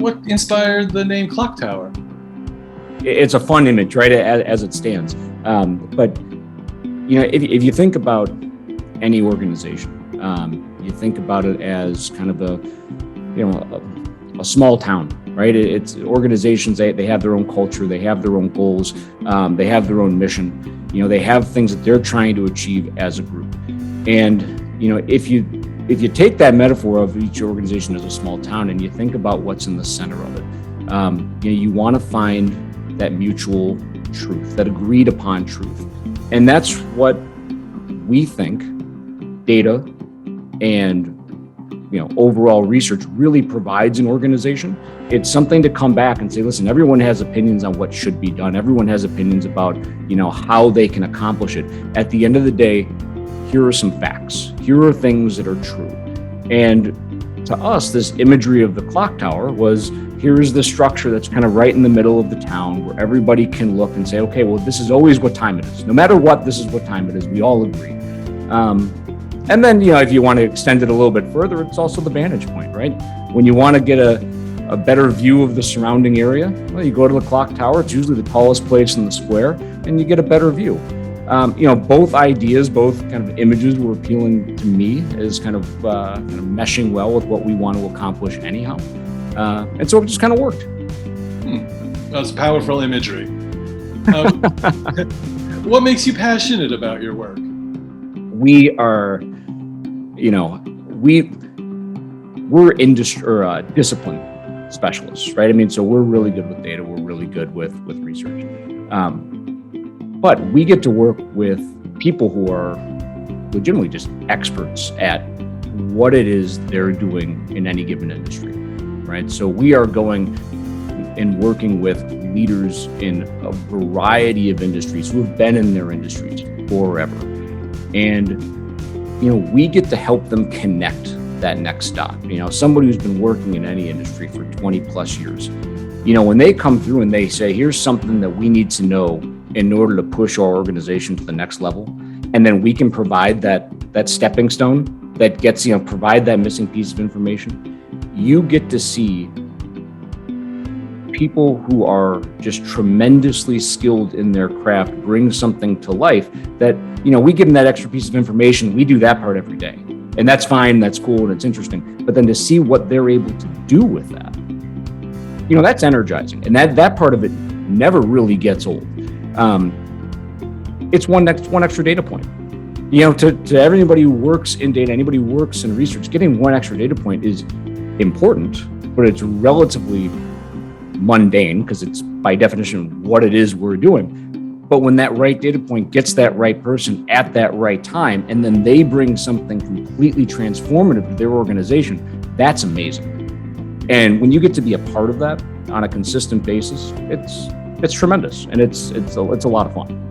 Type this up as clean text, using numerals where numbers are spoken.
what inspired the name Clock Tower? It's a fun image, right, as it stands. But if you think about any organization, you think about it as kind of a small town, right? It's organizations, they have their own culture, they have their own goals, they have their own mission. They have things that they're trying to achieve as a group. And if you take that metaphor of each organization as a small town and you think about what's in the center of it, you want to find that mutual truth, that agreed upon truth. And that's what we think data and overall research really provides an organization. It's something to come back and say, listen, everyone has opinions on what should be done. Everyone has opinions about, how they can accomplish it. At the end of the day, here are some facts. Here are things that are true. And to us, this imagery of the clock tower was, here is the structure that's kind of right in the middle of the town where everybody can look and say, okay, well, this is always what time it is. No matter what, this is what time it is. We all agree. And then, if you want to extend it a little bit further, it's also the vantage point, right? When you want to get a better view of the surrounding area, well, you go to the clock tower. It's usually the tallest place in the square, and you get a better view. Both ideas, both kind of images were appealing to me as kind of meshing well with what we want to accomplish anyhow. And so it just kind of worked. That's powerful imagery. What makes you passionate about your work? We are, we're industry or discipline specialists, right? I mean, so we're really good with data. We're really good with research. But we get to work with people who are legitimately just experts at what it is they're doing in any given industry, right? So we are going and working with leaders in a variety of industries who have been in their industries forever. And, we get to help them connect that next stop. Somebody who's been working in any industry for 20 plus years, when they come through and they say, here's something that we need to know in order to push our organization to the next level. And then we can provide that stepping stone that gets, provide that missing piece of information. You get to see people who are just tremendously skilled in their craft bring something to life that, we give them that extra piece of information. We do that part every day. And that's fine, that's cool, and it's interesting. But then to see what they're able to do with that, that's energizing. And that part of it never really gets old. It's one extra data point. To everybody who works in data, anybody who works in research, getting one extra data point is important, but it's relatively mundane because it's by definition what it is we're doing. But when that right data point gets that right person at that right time, and then they bring something completely transformative to their organization, that's amazing. And when you get to be a part of that on a consistent basis, it's tremendous, and it's a lot of fun.